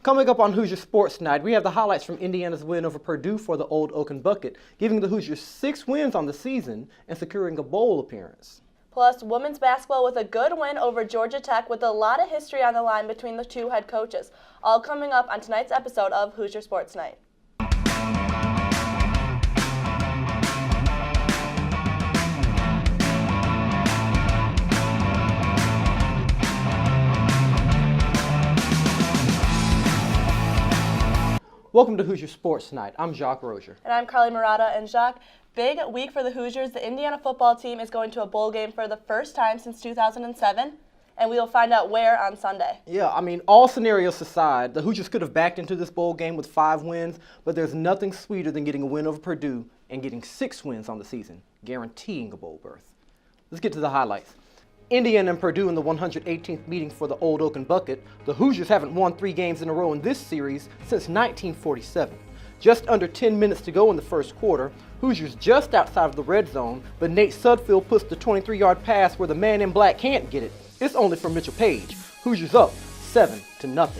Coming up on Hoosier Sports Night, we have the highlights from Indiana's win over Purdue for the Old Oaken Bucket, giving the Hoosiers 6 wins on the season and securing a bowl appearance. Plus, women's basketball with a good win over Georgia Tech with a lot of history on the line between the two head coaches. All coming up on tonight's episode of Hoosier Sports Night. Welcome to Hoosier Sports Night. I'm Jacques Rozier. And I'm Carly Murata. And Jacques, big week for the Hoosiers. The Indiana football team is going to a bowl game for the first time since 2007, and we will find out where on Sunday. Yeah, I mean, all scenarios aside, the Hoosiers could have backed into this bowl game with 5 wins, but there's nothing sweeter than getting a win over Purdue and getting 6 wins on the season, guaranteeing a bowl berth. Let's get to the highlights. Indiana and Purdue in the 118th meeting for the Old Oaken Bucket. The Hoosiers haven't won 3 games in a row in this series since 1947. Just under 10 minutes to go in the first quarter, Hoosiers just outside of the red zone, but Nate Sudfeld puts the 23-yard pass where the man in black can't get it. It's only from Mitchell Page. Hoosiers up 7-0.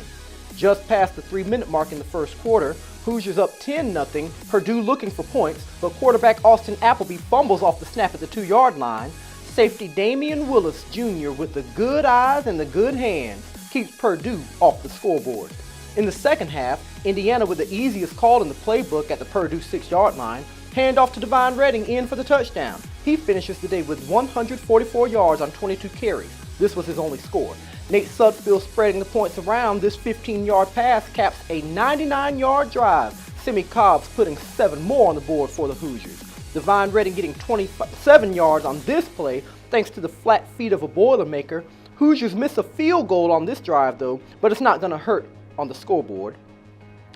Just past the 3-minute mark in the first quarter, Hoosiers up 10-0, Purdue looking for points, but quarterback Austin Appleby fumbles off the snap at the 2-yard line. Safety Damian Willis Jr. with the good eyes and the good hands keeps Purdue off the scoreboard. In the second half, Indiana with the easiest call in the playbook at the Purdue 6-yard line, handoff to Devine Redding in for the touchdown. He finishes the day with 144 yards on 22 carries. This was his only score. Nate Sudfeld spreading the points around. This 15-yard pass caps a 99-yard drive. Simi Cobbs putting 7 more on the board for the Hoosiers. Devine Redding getting 27 yards on this play thanks to the flat feet of a Boilermaker. Hoosiers miss a field goal on this drive though, but it's not going to hurt on the scoreboard.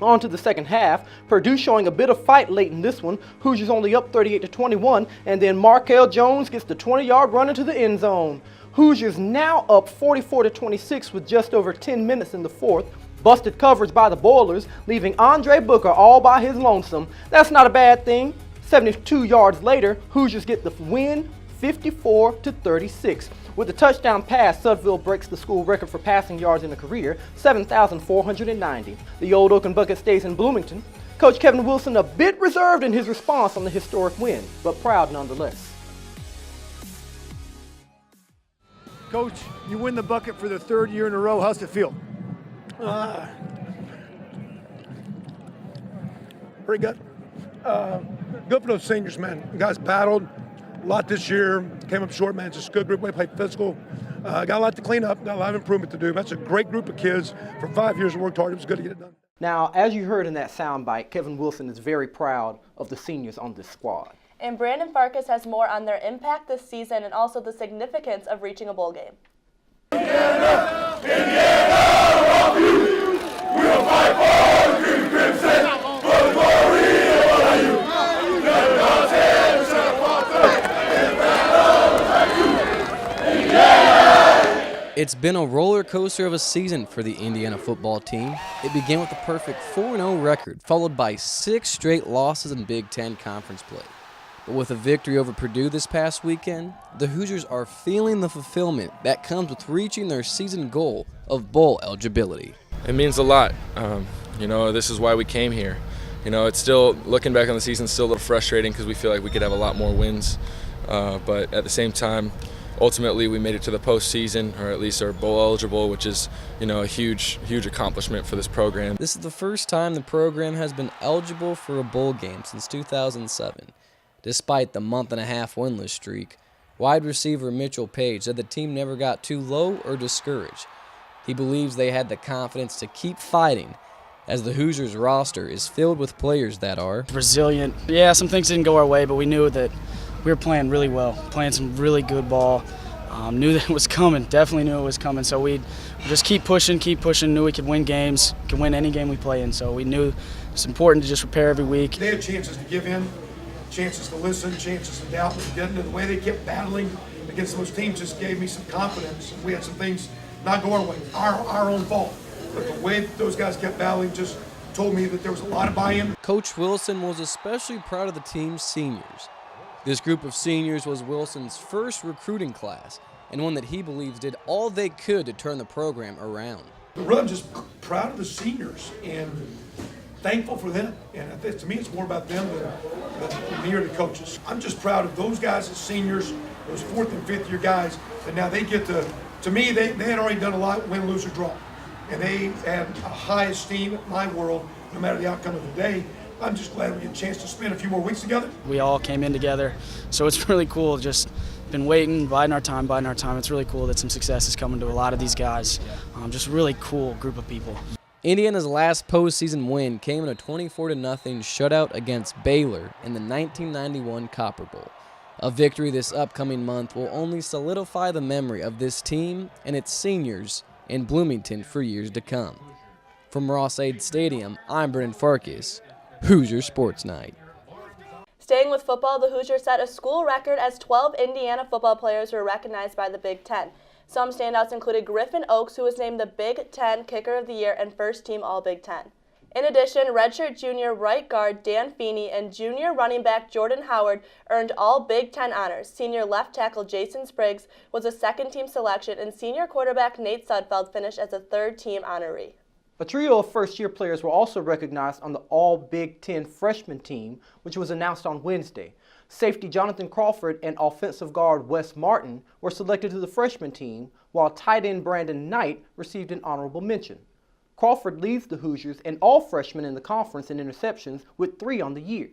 On to the second half, Purdue showing a bit of fight late in this one. Hoosiers only up 38-21, and then Markel Jones gets the 20-yard run into the end zone. Hoosiers now up 44-26 with just over 10 minutes in the fourth. Busted coverage by the Boilers, leaving Andre Booker all by his lonesome. That's not a bad thing. 72 yards later, Hoosiers get the win 54-36. With a touchdown pass, Sudfeld breaks the school record for passing yards in a career, 7,490. The Old Oaken Bucket stays in Bloomington. Coach Kevin Wilson a bit reserved in his response on the historic win, but proud nonetheless. Coach, you win the bucket for the 3rd year in a row. How's it feel? Pretty good. Good for those seniors, man. The guys battled a lot this year. Came up short, man. It's just a good group. We played physical. Got a lot to clean up. Got a lot of improvement to do. That's a great group of kids. For 5 years, worked hard. It was good to get it done. Now, as you heard in that soundbite, Kevin Wilson is very proud of the seniors on this squad. And Brandon Farkas has more on their impact this season and also the significance of reaching a bowl game. Indiana, Indiana, we'll fight for Green Crimson, for the glory of you. It's been a roller coaster of a season for the Indiana football team. It began with a perfect 4-0 record, followed by 6 straight losses in Big Ten conference play. But with a victory over Purdue this past weekend, the Hoosiers are feeling the fulfillment that comes with reaching their season goal of bowl eligibility. It means a lot. This is why we came here. It's still, looking back on the season, still a little frustrating because we feel like we could have a lot more wins. But at the same time, ultimately we made it to the postseason, or at least are bowl eligible, which is, a huge accomplishment for this program. This is the first time the program has been eligible for a bowl game since 2007. Despite the month-and-a-half winless streak, wide receiver Mitchell Page said the team never got too low or discouraged. He believes they had the confidence to keep fighting, as the Hoosiers roster is filled with players that are resilient. Yeah, some things didn't go our way, but we knew that we were playing really well, playing some really good ball. Knew that it was coming, definitely knew it was coming. So we just keep pushing, knew we could win games, could win any game we play in. So we knew it's important to just prepare every week. They had chances to give in, chances to listen, chances to doubt, but they didn't. The way they kept battling against those teams just gave me some confidence. We had some things not go our way, our own fault. But the way those guys kept battling just told me that there was a lot of buy-in. Coach Wilson was especially proud of the team's seniors. This group of seniors was Wilson's first recruiting class, and one that he believes did all they could to turn the program around. But really, I'm just proud of the seniors and thankful for them. And I think, to me, it's more about them than me or the coaches. I'm just proud of those guys as seniors, those 4th and 5th year guys, that now they get to me, they had already done a lot, win, lose, or draw. And they had a high esteem in my world, no matter the outcome of the day. I'm just glad we get a chance to spend a few more weeks together. We all came in together, so it's really cool. Just been waiting, biding our time. It's really cool that some success is coming to a lot of these guys. Just a really cool group of people. Indiana's last postseason win came in a 24-0 shutout against Baylor in the 1991 Copper Bowl. A victory this upcoming month will only solidify the memory of this team and its seniors in Bloomington for years to come. From Ross-Ade Stadium, I'm Brendan Farkas, Hoosier Sports Night. Staying with football, the Hoosiers set a school record as 12 Indiana football players were recognized by the Big Ten. Some standouts included Griffin Oakes, who was named the Big Ten Kicker of the Year and First Team All-Big Ten. In addition, redshirt junior right guard Dan Feeney and junior running back Jordan Howard earned all Big Ten honors. Senior left tackle Jason Spriggs was a second-team selection, and senior quarterback Nate Sudfeld finished as a third-team honoree. A trio of first-year players were also recognized on the All-Big Ten freshman team, which was announced on Wednesday. Safety Jonathan Crawford and offensive guard Wes Martin were selected to the freshman team, while tight end Brandon Nite received an honorable mention. Crawford leads the Hoosiers and all freshmen in the conference in interceptions with 3 on the year.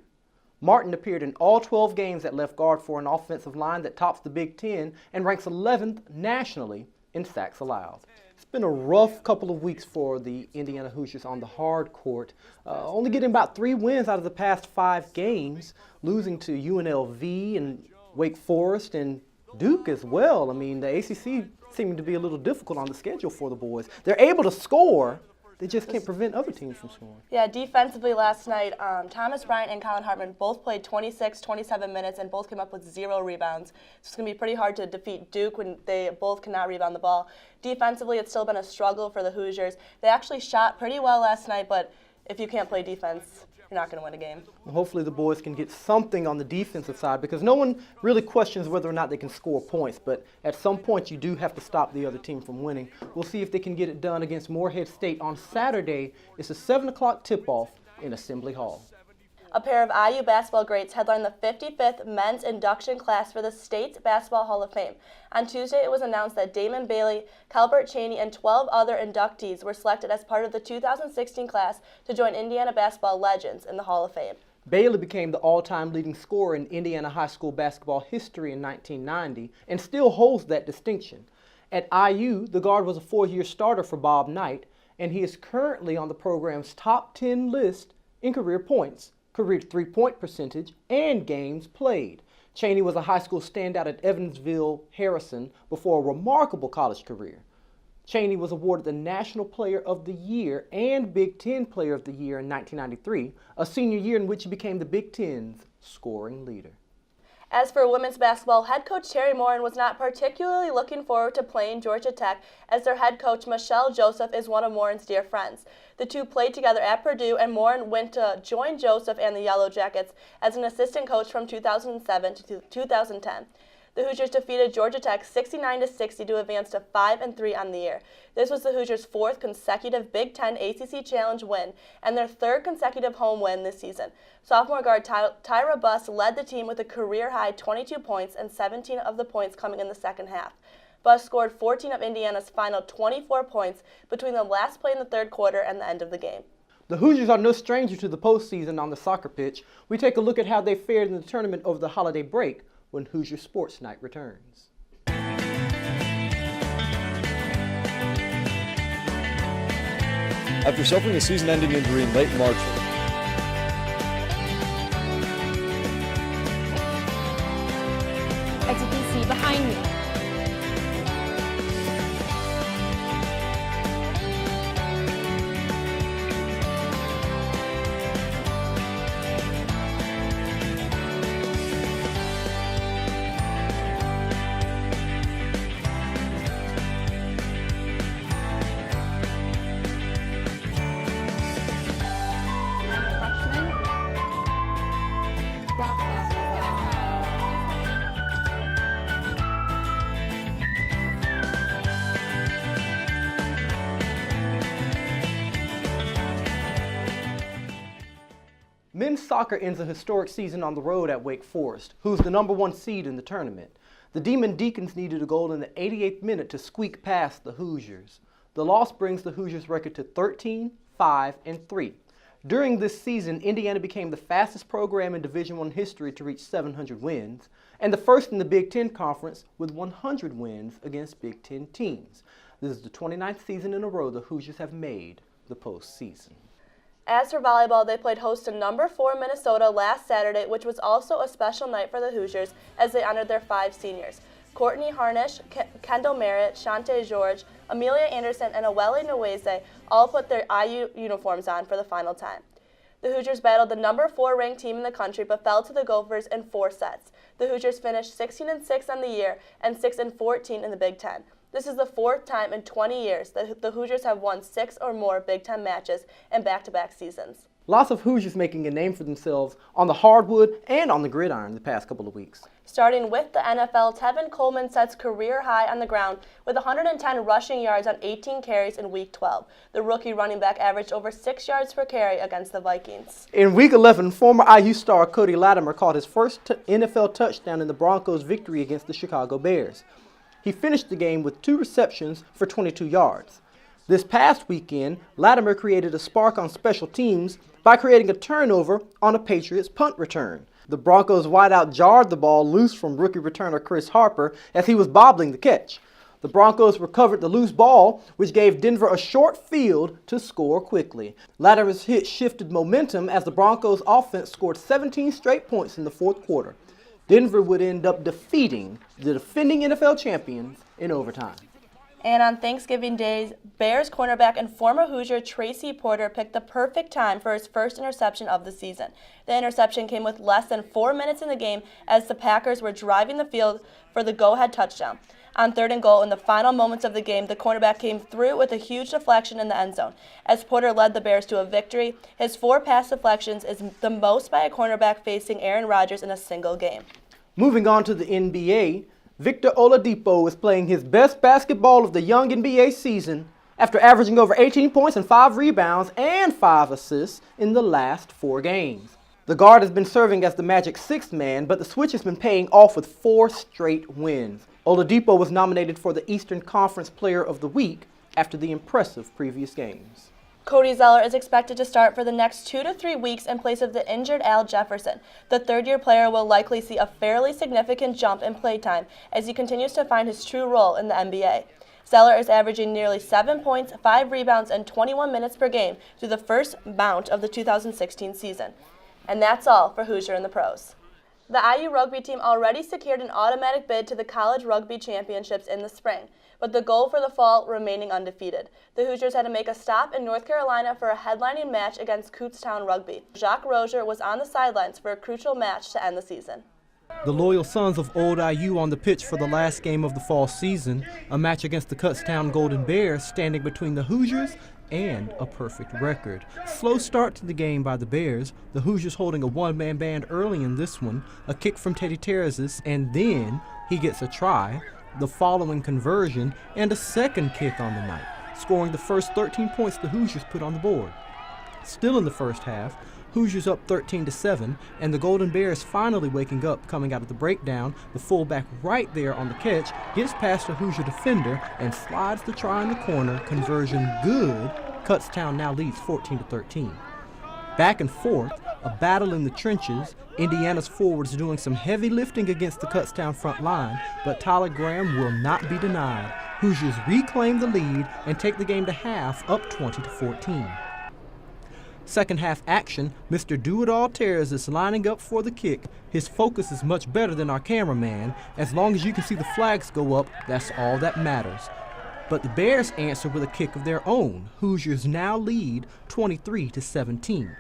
Martin appeared in all 12 games at left guard for an offensive line that tops the Big Ten and ranks 11th nationally in sacks allowed. It's been a rough couple of weeks for the Indiana Hoosiers on the hard court, only getting about 3 wins out of the past 5 games, losing to UNLV and Wake Forest and Duke as well. I mean, the ACC seeming to be a little difficult on the schedule for the boys. They're able to score, they just can't prevent other teams from scoring. Yeah, defensively last night, Thomas Bryant and Colin Hartman both played 26, 27 minutes and both came up with 0 rebounds. So it's going to be pretty hard to defeat Duke when they both cannot rebound the ball. Defensively, it's still been a struggle for the Hoosiers. They actually shot pretty well last night, but if you can't play defense, you're not going to win a game. Well, hopefully the boys can get something on the defensive side, because no one really questions whether or not they can score points, but at some point you do have to stop the other team from winning. We'll see if they can get it done against Morehead State on Saturday. It's a 7 o'clock tip-off in Assembly Hall. A pair of IU basketball greats headlined the 55th men's induction class for the State's Basketball Hall of Fame. On Tuesday, it was announced that Damon Bailey, Calbert Chaney, and 12 other inductees were selected as part of the 2016 class to join Indiana basketball legends in the Hall of Fame. Bailey became the all-time leading scorer in Indiana high school basketball history in 1990 and still holds that distinction. At IU, the guard was a 4-year starter for Bob Knight, and he is currently on the program's top 10 list in career points, career three-point percentage, and games played. Chaney was a high school standout at Evansville Harrison before a remarkable college career. Chaney was awarded the National Player of the Year and Big Ten Player of the Year in 1993, a senior year in which he became the Big Ten's scoring leader. As for women's basketball, head coach Terry Morin was not particularly looking forward to playing Georgia Tech, as their head coach Michelle Joseph is one of Morin's dear friends. The two played together at Purdue, and Morin went to join Joseph and the Yellow Jackets as an assistant coach from 2007 to 2010. The Hoosiers defeated Georgia Tech 69-60 to advance to 5-3 on the year. This was the Hoosiers' 4th consecutive Big Ten ACC Challenge win and their 3rd consecutive home win this season. Sophomore guard Tyra Buss led the team with a career-high 22 points and 17 of the points coming in the second half. Buss scored 14 of Indiana's final 24 points between the last play in the 3rd quarter and the end of the game. The Hoosiers are no stranger to the postseason on the soccer pitch. We take a look at how they fared in the tournament over the holiday break when Hoosier Sports Night returns. After suffering a season-ending injury in late March, as you can see behind me. Men's soccer ends a historic season on the road at Wake Forest, who's the #1 seed in the tournament. The Demon Deacons needed a goal in the 88th minute to squeak past the Hoosiers. The loss brings the Hoosiers' record to 13-5-3. During this season, Indiana became the fastest program in Division I history to reach 700 wins, and the first in the Big Ten Conference with 100 wins against Big Ten teams. This is the 29th season in a row the Hoosiers have made the postseason. As for volleyball, they played host to #4 Minnesota last Saturday, which was also a special night for the Hoosiers as they honored their 5 seniors. Courtney Harnish, Kendall Merritt, Shante George, Amelia Anderson, and Awele Nweze all put their IU uniforms on for the final time. The Hoosiers battled the #4 ranked team in the country but fell to the Gophers in 4 sets. The Hoosiers finished 16-6 on the year and 6-14 in the Big Ten. This is the 4th time in 20 years that the Hoosiers have won 6 or more Big Ten matches in back-to-back seasons. Lots of Hoosiers making a name for themselves on the hardwood and on the gridiron the past couple of weeks. Starting with the NFL, Tevin Coleman sets career high on the ground with 110 rushing yards on 18 carries in Week 12. The rookie running back averaged over 6 yards per carry against the Vikings. In Week 11, former IU star Cody Latimer caught his first NFL touchdown in the Broncos' victory against the Chicago Bears. He finished the game with 2 receptions for 22 yards. This past weekend, Latimer created a spark on special teams by creating a turnover on a Patriots punt return. The Broncos wideout jarred the ball loose from rookie returner Chris Harper as he was bobbling the catch. The Broncos recovered the loose ball, which gave Denver a short field to score quickly. Latimer's hit shifted momentum as the Broncos offense scored 17 straight points in the 4th quarter. Denver would end up defeating the defending NFL champions in overtime. And on Thanksgiving Day, Bears cornerback and former Hoosier Tracy Porter picked the perfect time for his first interception of the season. The interception came with less than 4 minutes in the game as the Packers were driving the field for the go-ahead touchdown. On 3rd and goal in the final moments of the game, the cornerback came through with a huge deflection in the end zone. As Porter led the Bears to a victory, his 4 pass deflections is the most by a cornerback facing Aaron Rodgers in a single game. Moving on to the NBA, Victor Oladipo is playing his best basketball of the young NBA season after averaging over 18 points and 5 rebounds and 5 assists in the last 4 games. The guard has been serving as the Magic's 6th man, but the switch has been paying off with 4 straight wins. Oladipo was nominated for the Eastern Conference Player of the Week after the impressive previous games. Cody Zeller is expected to start for the next 2 to 3 weeks in place of the injured Al Jefferson. The 3rd-year player will likely see a fairly significant jump in playtime as he continues to find his true role in the NBA. Zeller is averaging nearly 7 points, 5 rebounds, and 21 minutes per game through the first bout of the 2016 season. And that's all for Hoosier in the Pros. The IU rugby team already secured an automatic bid to the College Rugby Championships in the spring, but the goal for the fall remaining undefeated. The Hoosiers had to make a stop in North Carolina for a headlining match against Kutztown Rugby. Jacques Rozier was on the sidelines for a crucial match to end the season. The loyal sons of Old IU on the pitch for the last game of the fall season, a match against the Kutztown Golden Bears standing between the Hoosiers and a perfect record. Slow start to the game by the Bears, the Hoosiers holding a one-man band early in this one, a kick from Teddy Terrazas, and then he gets a try, the following conversion, and a second kick on the night, scoring the first 13 points the Hoosiers put on the board. Still in the first half, Hoosiers up 13-7, and the Golden Bears finally waking up coming out of the breakdown. The fullback right there on the catch gets past a Hoosier defender and slides the try in the corner. Conversion good. Kutztown now leads 14-13. Back and forth, a battle in the trenches. Indiana's forwards doing some heavy lifting against the Kutztown front line, but Tyler Graham will not be denied. Hoosiers reclaim the lead and take the game to half, up 20-14. Second half action, Mr. Do-It-All Terrors is lining up for the kick. His focus is much better than our cameraman. As long as you can see the flags go up, that's all that matters. But the Bears answer with a kick of their own. Hoosiers now lead 23-17.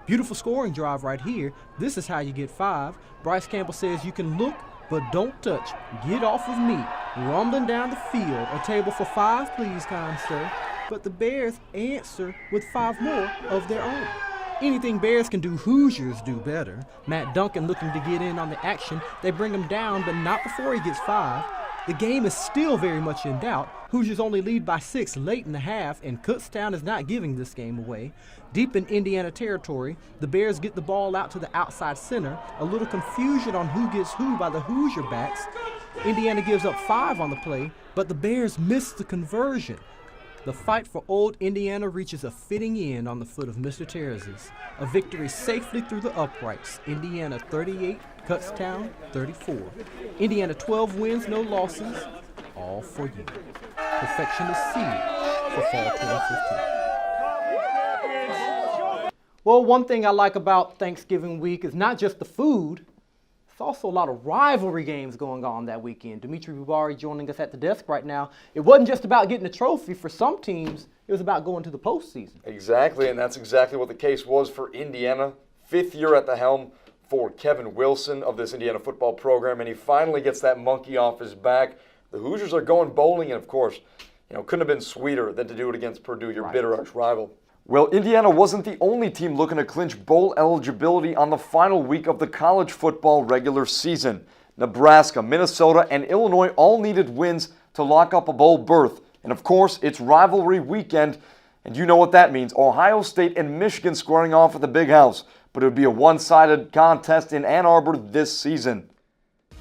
Beautiful scoring drive right here. This is how you get 5. Bryce Campbell says you can look, but don't touch. Get off of me. Rumbling down the field. A table for 5, please, kind sir. But the Bears answer with 5 more of their own. Anything Bears can do, Hoosiers do better. Matt Duncan looking to get in on the action. They bring him down, but not before he gets 5. The game is still very much in doubt. Hoosiers only lead by 6 late in the half, and Kutztown is not giving this game away. Deep in Indiana territory, the Bears get the ball out to the outside center. A little confusion on who gets who by the Hoosier backs. Indiana gives up 5 on the play, but the Bears miss the conversion. The fight for Old Indiana reaches a fitting end on the foot of Mr. Terraz's. A victory safely through the uprights. Indiana 38, Kutztown 34. Indiana 12 wins, no losses. All for you. Perfection is seed for fall 2015. Well, one thing I like about Thanksgiving week is not just the food. There's also a lot of rivalry games going on that weekend. Dimitri Bubari joining us at the desk right now. It wasn't just about getting a trophy for some teams. It was about going to the postseason. Exactly, and that's exactly what the case was for Indiana. 5th year at the helm for Kevin Wilson of this Indiana football program, and he finally gets that monkey off his back. The Hoosiers are going bowling, and of course, couldn't have been sweeter than to do it against Purdue, your bitter arch rival. Well, Indiana wasn't the only team looking to clinch bowl eligibility on the final week of the college football regular season. Nebraska, Minnesota, and Illinois all needed wins to lock up a bowl berth. And of course, it's rivalry weekend, and you know what that means. Ohio State and Michigan squaring off at the Big House. But it would be a one-sided contest in Ann Arbor this season.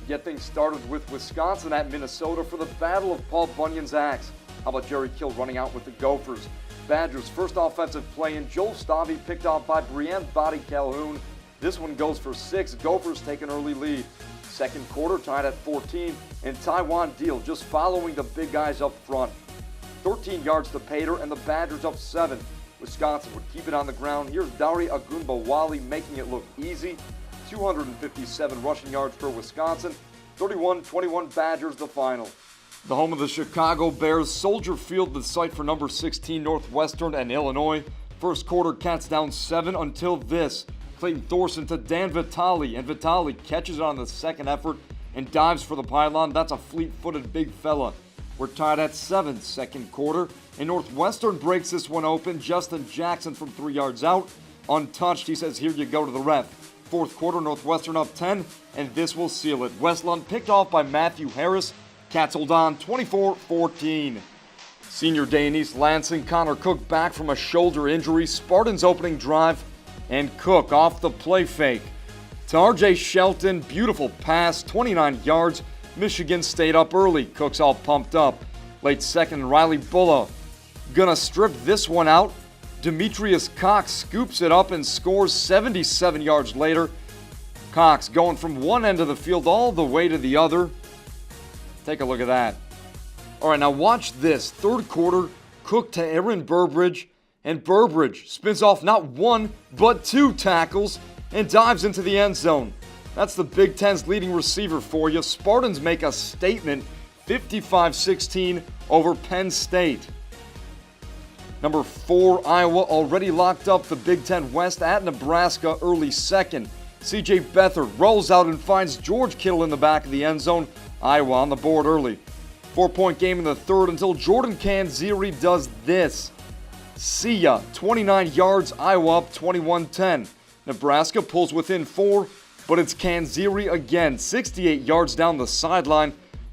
Get things started with Wisconsin at Minnesota for the Battle of Paul Bunyan's axe. How about Jerry Kill running out with the Gophers? Badgers' first offensive play, and Joel Stavy picked off by Brienne Body Calhoun. This one goes for 6. Gophers take an early lead. Second quarter tied at 14, and Taiwan Deal just following the big guys up front. 13 yards to Pater, and the Badgers up 7. Wisconsin would keep it on the ground. Here's Dari Agunbawali making it look easy. 257 rushing yards for Wisconsin. 31-21 Badgers the final. The home of the Chicago Bears, Soldier Field, the site for number 16 Northwestern and Illinois. First quarter, Cats down 7 until this. Clayton Thorson to Dan Vitale, and Vitale catches it on the second effort and dives for the pylon. That's a fleet-footed big fella. We're tied at 7, second quarter, and Northwestern breaks this one open. Justin Jackson from 3 yards out, untouched. He says, here you go to the ref. Fourth quarter, Northwestern up 10, and this will seal it. Westlawn picked off by Matthew Harris. Cats hold on 24-14. Senior day in East Lansing, Connor Cook back from a shoulder injury. Spartans opening drive, and Cook off the play fake. To R.J. Shelton, beautiful pass, 29 yards. Michigan stayed up early. Cook's all pumped up. Late second, Riley Bulla gonna strip this one out. Demetrius Cox scoops it up and scores 77 yards later. Cox going from one end of the field all the way to the other. Take a look at that. All right, now watch this. Third quarter, Cook to Aaron Burbridge, and Burbridge spins off not 1, but 2 tackles and dives into the end zone. That's the Big Ten's leading receiver for you. Spartans make a statement, 55-16 over Penn State. Number 4, Iowa already locked up the Big Ten West at Nebraska early second. C.J. Beathard rolls out and finds George Kittle in the back of the end zone. Iowa on the board early. 4-point game in the third until Jordan Kanziri does this. See ya. 29 yards, Iowa up 21-10. Nebraska pulls within 4, but it's Kanziri again. 68 yards down the sideline.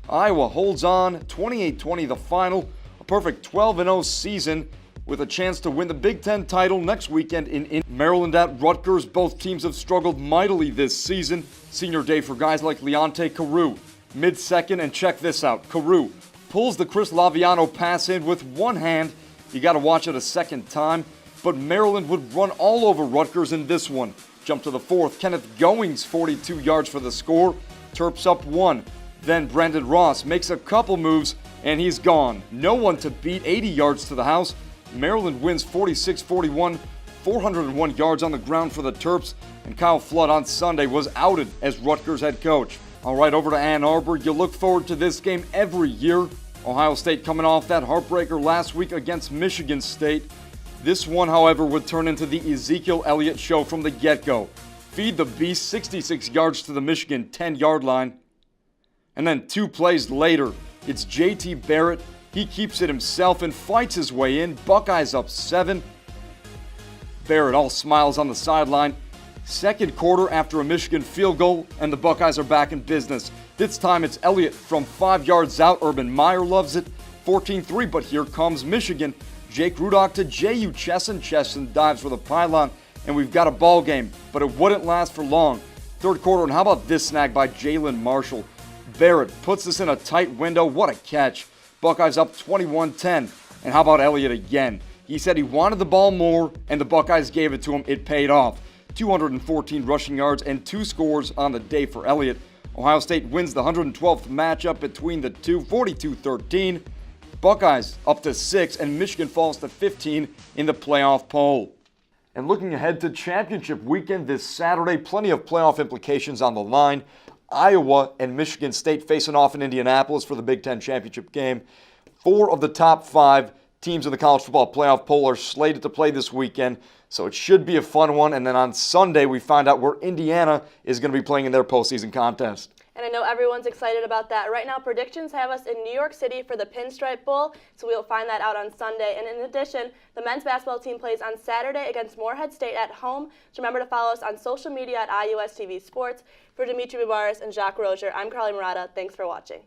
Iowa holds on, 28-20 the final. A perfect 12-0 season with a chance to win the Big Ten title next weekend in Maryland at Rutgers. Both teams have struggled mightily this season. Senior day for guys like Leonte Carew. Mid-second, and check this out. Carew pulls the Chris Laviano pass in with one hand. You got to watch it a second time. But Maryland would run all over Rutgers in this one. Jump to the fourth. Kenneth Goings, 42 yards for the score. Terps up 1. Then Brandon Ross makes a couple moves, and he's gone. No one to beat, 80 yards to the house. Maryland wins 46-41, 401 yards on the ground for the Terps, and Kyle Flood on Sunday was outed as Rutgers head coach. All right, over to Ann Arbor. You look forward to this game every year. Ohio State coming off that heartbreaker last week against Michigan State. This one, however, would turn into the Ezekiel Elliott show from the get-go. Feed the beast, 66 yards to the Michigan 10-yard line. And then 2 plays later, it's J.T. Barrett. He keeps it himself and fights his way in. Buckeyes up 7. Barrett all smiles on the sideline. Second quarter after a Michigan field goal, and the Buckeyes are back in business. This time it's Elliott from 5 yards out. Urban Meyer loves it. 14-3, but here comes Michigan. Jake Rudock to J.U. Chesson. Chesson dives for the pylon, and we've got a ball game, but it wouldn't last for long. Third quarter, and how about this snag by Jalen Marshall? Barrett puts this in a tight window. What a catch. Buckeyes up 21-10. And how about Elliott again? He said he wanted the ball more, and the Buckeyes gave it to him. It paid off. 214 rushing yards and 2 scores on the day for Elliott. Ohio State wins the 112th matchup between the two, 42-13. Buckeyes up to 6, and Michigan falls to 15 in the playoff poll. And looking ahead to championship weekend this Saturday, plenty of playoff implications on the line. Iowa and Michigan State facing off in Indianapolis for the Big Ten championship game. 4 of the top 5 teams in the college football playoff poll are slated to play this weekend, so it should be a fun one. And then on Sunday, we find out where Indiana is going to be playing in their postseason contest. And I know everyone's excited about that. Right now, predictions have us in New York City for the Pinstripe Bowl, so we'll find that out on Sunday. And in addition, the men's basketball team plays on Saturday against Morehead State at home. So remember to follow us on social media at IUSTV Sports. For Dimitri Mubaris and Jacques Roger, I'm Carly Murata. Thanks for watching.